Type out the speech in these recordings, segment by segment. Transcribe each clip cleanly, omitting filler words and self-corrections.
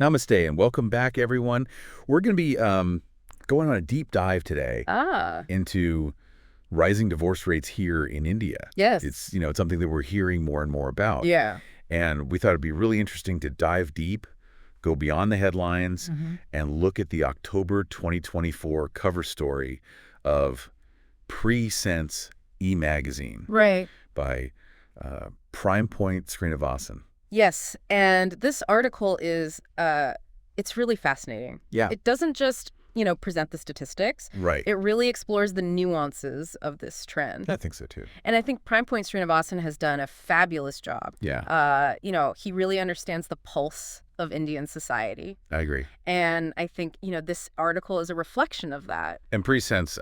Namaste and welcome back, everyone. We're going to be going on a deep dive today into rising divorce rates here in India. Yes. It's something that we're hearing more and more about. Yeah. And we thought it'd be really interesting to dive deep, go beyond the headlines, and look at the October 2024 cover story of PreSense eMagazine. Right. By Prime Point Srinivasan. Yes, and this article is, it's really fascinating. Yeah. It doesn't just, present the statistics. Right. It really explores the nuances of this trend. I think so, too. And I think Prime Point Srinivasan has done a fabulous job. Yeah. He really understands the pulse of Indian society. I agree. And I think, this article is a reflection of that. And PreSense,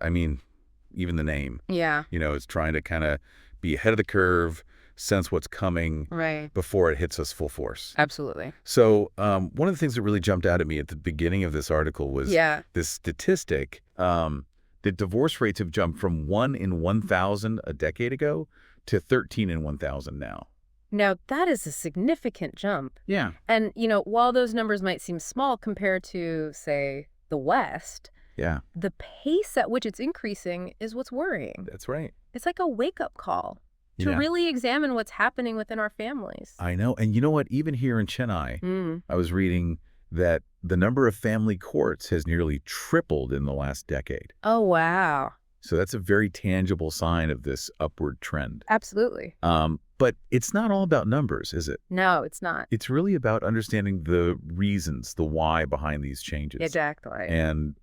even the name. Yeah. Is trying to kind of be ahead of the curve, sense what's coming before it hits us full force. Absolutely. So one of the things that really jumped out at me at the beginning of this article was this statistic that divorce rates have jumped from 1 in 1,000 a decade ago to 13 in 1,000 now. Now, that is a significant jump. Yeah. And, while those numbers might seem small compared to, say, the West, the pace at which it's increasing is what's worrying. That's right. It's like a wake-up call to really examine what's happening within our families. I know. And you know what? Even here in Chennai, I was reading that the number of family courts has nearly tripled in the last decade. Oh, wow. So that's a very tangible sign of this upward trend. Absolutely. But it's not all about numbers, is it? No, it's not. It's really about understanding the reasons, the why behind these changes. Exactly. And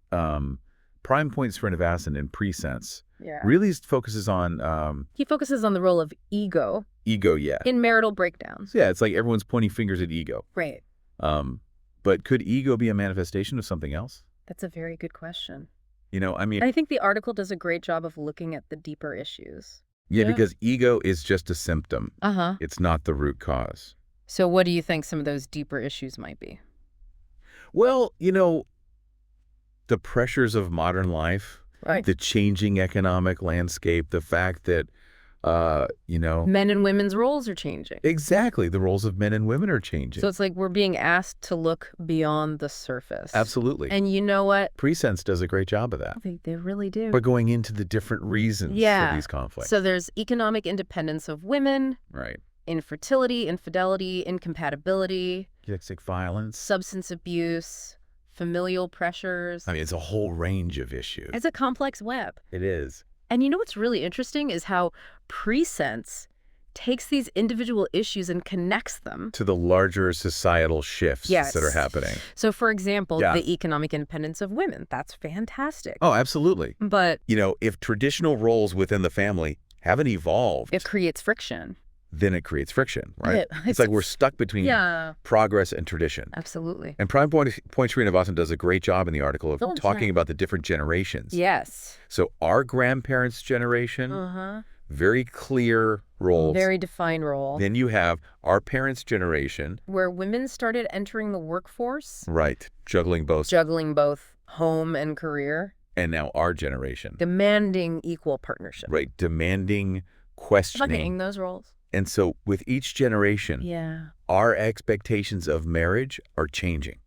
Prime Point Srinivasan in PreSense really focuses on... he focuses on the role of ego. Ego, yeah. In marital breakdowns. Yeah, it's like everyone's pointing fingers at ego. Right. But could ego be a manifestation of something else? That's a very good question. I think the article does a great job of looking at the deeper issues. Yeah, because ego is just a symptom. Uh-huh. It's not the root cause. So what do you think some of those deeper issues might be? Well, the pressures of modern life, the changing economic landscape, the fact that, men and women's roles are changing. Exactly. The roles of men and women are changing. So it's like we're being asked to look beyond the surface. Absolutely. And you know what? PreSense does a great job of that. They really do. But going into the different reasons for these conflicts. So there's economic independence of women. Right. Infertility, infidelity, incompatibility. Domestic violence. Substance abuse. Familial pressures. It's a whole range of issues. It's a complex web. It is. And what's really interesting is how PreSense takes these individual issues and connects them to the larger societal shifts that are happening. So, for example, the economic independence of women, that's fantastic. Oh, absolutely. But, if traditional roles within the family haven't evolved, it creates friction. Then it creates friction, right? It's like we're stuck between progress and tradition. Absolutely. And Prime Point Srinivasan does a great job in the article of talking about the different generations. Yes. So our grandparents' generation, very clear roles. Very defined role. Then you have our parents' generation. Where women started entering the workforce. Right. Juggling both home and career. And now our generation. Demanding equal partnership. Right. Demanding, questioning those roles. And so with each generation, our expectations of marriage are changing.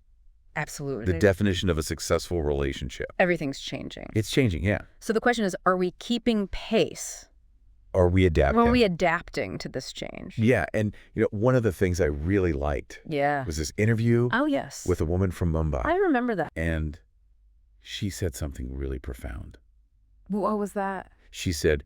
Absolutely. The definition of a successful relationship. Everything's changing. It's changing, yeah. So the question is, are we keeping pace? Are we adapting? Are we adapting to this change? Yeah, and one of the things I really liked was this interview with a woman from Mumbai. I remember that. And she said something really profound. What was that? She said,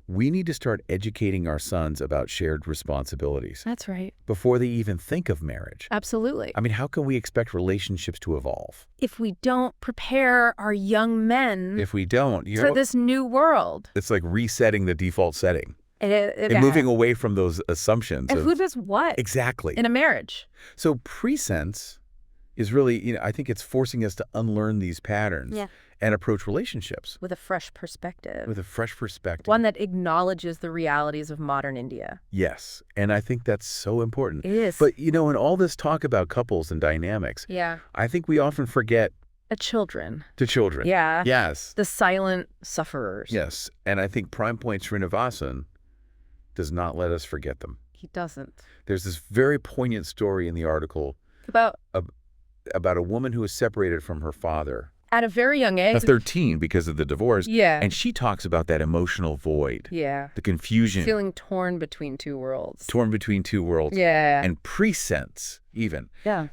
we need to start educating our sons about shared responsibilities. That's right. Before they even think of marriage. Absolutely. How can we expect relationships to evolve? If we don't prepare our young men for this new world. It's like resetting the default setting. And moving away from those assumptions. And who does what? Exactly. In a marriage. So PreSense is really, I think it's forcing us to unlearn these patterns and approach relationships. With a fresh perspective. With a fresh perspective. One that acknowledges the realities of modern India. Yes. And I think that's so important. It is. But, in all this talk about couples and dynamics, I think we often forget the children. The children. Yeah. Yes. The silent sufferers. Yes. And I think Prime Point Srinivasan does not let us forget them. He doesn't. There's this very poignant story in the article about about a woman who was separated from her father. At a very young age. At 13 because of the divorce. Yeah. And she talks about that emotional void. Yeah. The confusion. Feeling torn between two worlds. Torn between two worlds. Yeah. And PreSense, even. Yeah.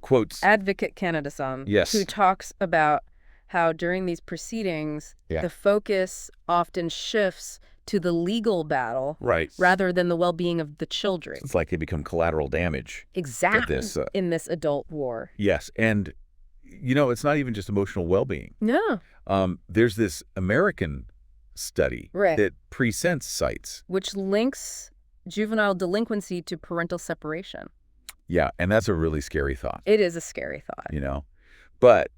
Quotes. Advocate Canada-san. Yes. Who talks about how during these proceedings, the focus often shifts to the legal battle rather than the well-being of the children. It's like they become collateral damage. Exactly. In this adult war. Yes. And, it's not even just emotional well-being. No. There's this American study that PreSense cites. Which links juvenile delinquency to parental separation. Yeah, and that's a really scary thought. It is a scary thought. But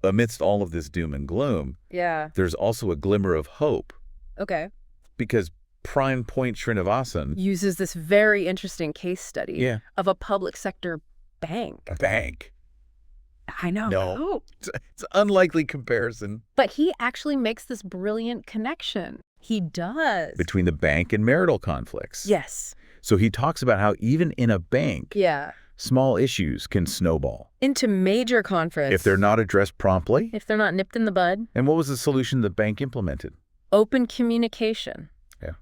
amidst all of this doom and gloom, there's also a glimmer of hope. Okay. Because Prime Point Srinivasan uses this very interesting case study of a public sector bank. A bank. I know. No. It's an unlikely comparison. But he actually makes this brilliant connection. He does. Between the bank and marital conflicts. Yes. So he talks about how even in a bank, small issues can snowball. Into major conflicts. If they're not addressed promptly. If they're not nipped in the bud. And what was the solution the bank implemented? Open communication. Yeah.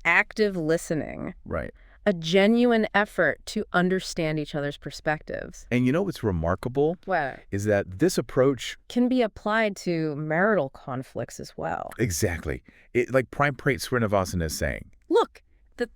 Active listening. Right. A genuine effort to understand each other's perspectives. And what's remarkable? What? Is that this approach can be applied to marital conflicts as well. Exactly. Like Prime Point Srinivasan is saying. Look,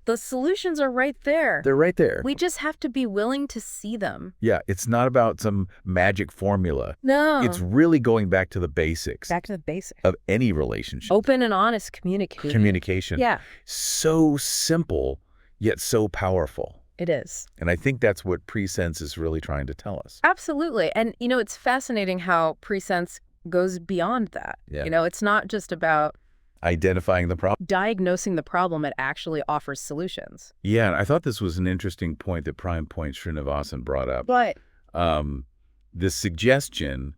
the solutions are right there. They're right there. We just have to be willing to see them. Yeah, it's not about some magic formula. No. It's really going back to the basics. Back to the basics. Of any relationship. Open and honest communication. Communication. Yeah. So simple, yet so powerful. It is. And I think that's what PreSense is really trying to tell us. Absolutely. And, it's fascinating how PreSense goes beyond that. Yeah. It's not just about identifying the problem. Diagnosing the problem, it actually offers solutions. Yeah, and I thought this was an interesting point that Prime Point Srinivasan brought up. But the suggestion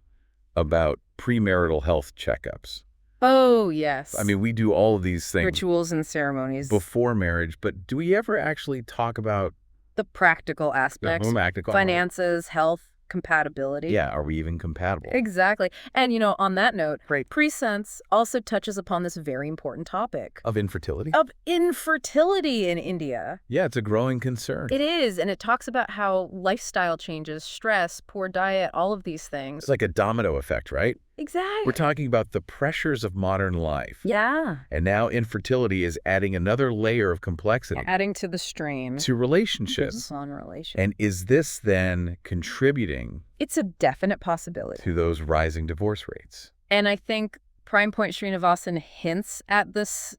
about premarital health checkups. Oh, yes. I mean, we do all of these things. Rituals and ceremonies. Before marriage, but do we ever actually talk about the practical aspects? Finances, health, compatibility. Yeah, are we even compatible? Exactly. And, on that note, PreSense also touches upon this very important topic. Of infertility? Of infertility in India. Yeah, it's a growing concern. It is, and it talks about how lifestyle changes, stress, poor diet, all of these things. It's like a domino effect, right? Exactly. We're talking about the pressures of modern life. Yeah. And now infertility is adding another layer of complexity. Adding to the strain. To relationships. On relationships. And is this then contributing? It's a definite possibility. To those rising divorce rates. And I think Prime Point Srinivasan hints at this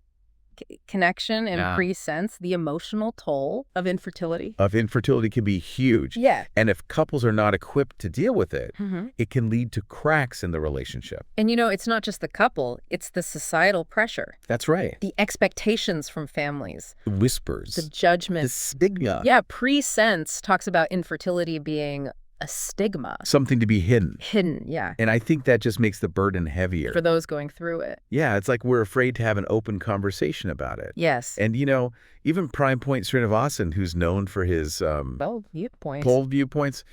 connection in PreSense, the emotional toll of infertility. Of infertility can be huge. Yeah. And if couples are not equipped to deal with it, it can lead to cracks in the relationship. And it's not just the couple, it's the societal pressure. That's right. The expectations from families. The whispers. The judgment. The stigma. Yeah, PreSense talks about infertility being a stigma. Something to be hidden. Hidden, yeah. And I think that just makes the burden heavier. For those going through it. Yeah, it's like we're afraid to have an open conversation about it. Yes. And, even Prime Point Srinivasan, who's known for his bold viewpoints,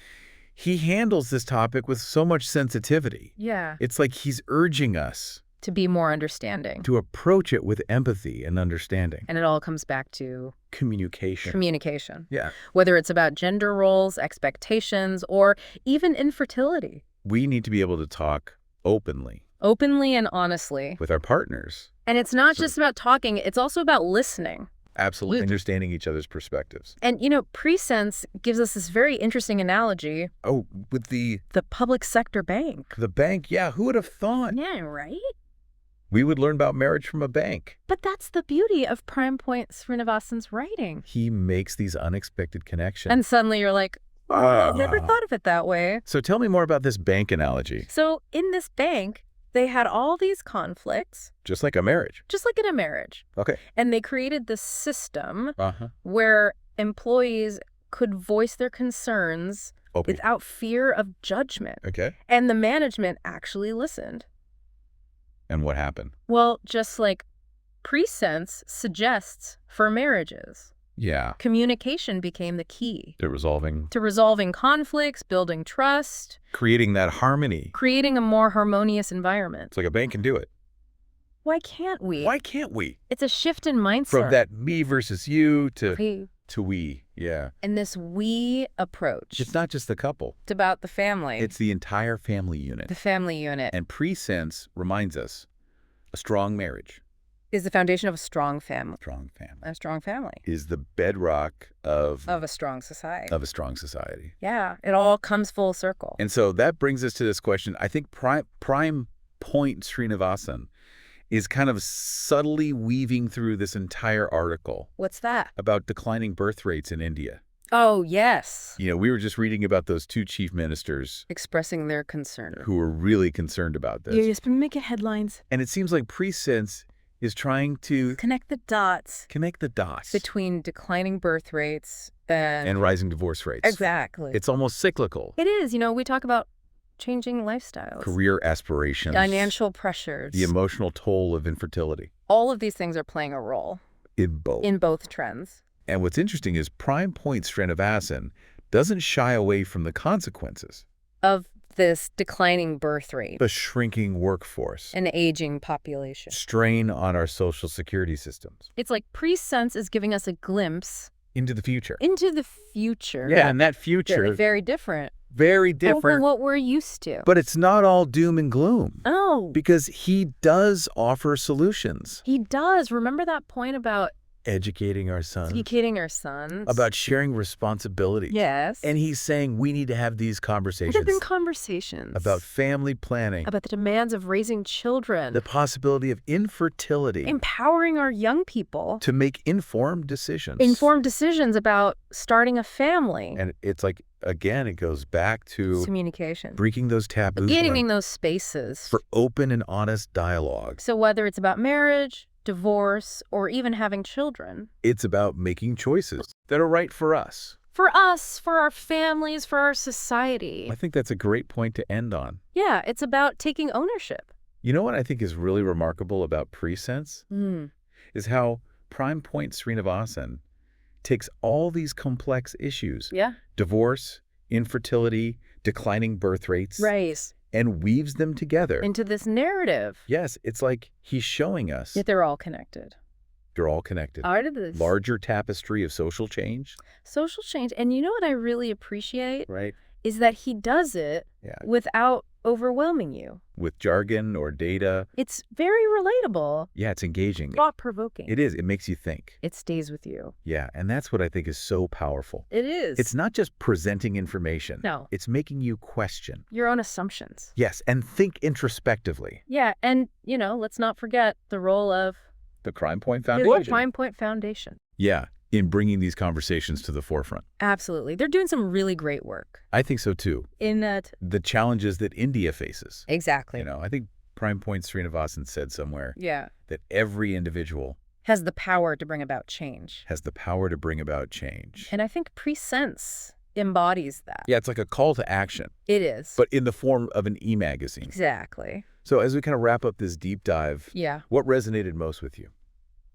he handles this topic with so much sensitivity. Yeah. It's like he's urging us to be more understanding. To approach it with empathy and understanding. And it all comes back to communication. Communication. Yeah. Whether it's about gender roles, expectations, or even infertility. We need to be able to talk openly. Openly and honestly. With our partners. And it's not just about talking, it's also about listening. Absolutely. Understanding each other's perspectives. And, PreSense gives us this very interesting analogy. Oh, with the public sector bank. The bank, yeah. Who would have thought? Yeah, right? We would learn about marriage from a bank. But that's the beauty of Prime Point Srinivasan's writing. He makes these unexpected connections. And suddenly you're like, I never thought of it that way. So tell me more about this bank analogy. So in this bank, they had all these conflicts. Just like a marriage. Just like in a marriage. Okay. And they created this system where employees could voice their concerns without fear of judgment. Okay. And the management actually listened. And what happened? Well, just like PreSense suggests for marriages. Yeah. Communication became the key. To resolving conflicts, building trust. Creating that harmony. Creating a more harmonious environment. It's like a bank can do it. Why can't we? Why can't we? It's a shift in mindset. From that me versus you to we. Yeah. And this we approach. It's not just the couple. It's about the family. It's the entire family unit. The family unit. And PreSense reminds us, a strong marriage is the foundation of a strong family. A strong family. Is the bedrock of a strong society. Yeah, it all comes full circle. And so that brings us to this question. I think Prime Point Srinivasan is kind of subtly weaving through this entire article. What's that? About declining birth rates in India. Oh, yes. You know, we were just reading about those two chief ministers. Expressing their concern. Who were really concerned about this. Yeah, it's been making headlines. And it seems like PreSense is trying to connect the dots between declining birth rates and rising divorce rates. Exactly. It's almost cyclical. It is. You know, we talk about changing lifestyles, career aspirations, financial pressures, the emotional toll of infertility. All of these things are playing a role in both trends. And what's interesting is Prime Point Srinivasan doesn't shy away from the consequences of this declining birth rate, the shrinking workforce, an aging population, strain on our social security systems. It's like PreSense is giving us a glimpse into the future. Yeah, and that future very different from what we're used to. But it's not all doom and gloom. Oh, because he does offer solutions. He does. Remember that point about educating our sons. About sharing responsibilities. Yes. And he's saying we need to have these conversations. There have been conversations. About family planning. About the demands of raising children. The possibility of infertility. Empowering our young people. To make informed decisions. Informed decisions about starting a family. And it's like, again, it goes back to communication. Breaking those taboos. Getting those spaces. For open and honest dialogue. So whether it's about marriage, divorce, or even having children. It's about making choices that are right for us. For us, for our families, for our society. I think that's a great point to end on. Yeah, it's about taking ownership. You know what I think is really remarkable about PreSense? Is how Prime Point Srinivasan takes all these complex issues. Yeah. Divorce, infertility, declining birth rates. Right. And weaves them together. Into this narrative. Yes, it's like he's showing us. That they're all connected. They're all connected. Out of this larger tapestry of social change. And you know what I really appreciate? Right. Is that he does it without overwhelming you. With jargon or data. It's very relatable. Yeah, it's engaging. Thought-provoking. It is. It makes you think. It stays with you. Yeah, and that's what I think is so powerful. It is. It's not just presenting information. No. It's making you question. Your own assumptions. Yes, and think introspectively. Yeah, and, you know, let's not forget the role of the Prime Point Foundation. The Prime Point Foundation. Yeah, in bringing these conversations to the forefront. Absolutely. They're doing some really great work. I think so, too. In that... the challenges that India faces. Exactly. You know, I think Prime Point Srinivasan said somewhere that every individual has the power to bring about change. And I think PreSense embodies that. Yeah, it's like a call to action. It is. But in the form of an eMagazine. Exactly. So as we kind of wrap up this deep dive, what resonated most with you?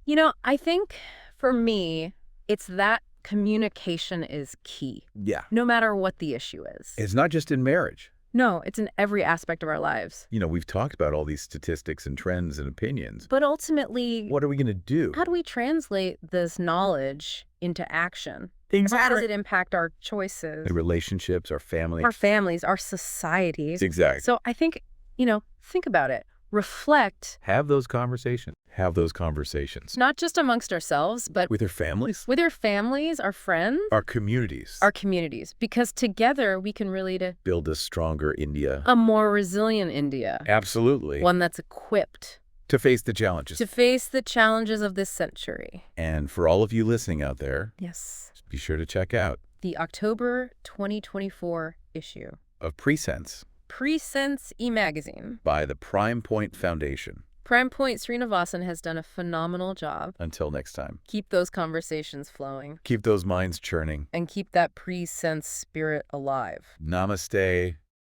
You know, I think for me, it's that communication is key. Yeah. No matter what the issue is. It's not just in marriage. No, it's in every aspect of our lives. You know, we've talked about all these statistics and trends and opinions. But ultimately, what are we going to do? How do we translate this knowledge into action? Exactly. How does it impact our choices? The relationships, our families. Our families, our societies. Exactly. So I think, you know, think about it. Reflect. Have those conversations. Not just amongst ourselves, but with our families. With our families, our friends. Our communities. Because together we can really build a stronger India. A more resilient India. Absolutely. One that's equipped. To face the challenges. Of this century. And for all of you listening out there. Yes. Be sure to check out. The October 2024 issue. Of PreSense. PreSense eMagazine. By the Prime Point Foundation. Prime Point Srinivasan has done a phenomenal job. Until next time. Keep those conversations flowing. Keep those minds churning. And keep that PreSense spirit alive. Namaste.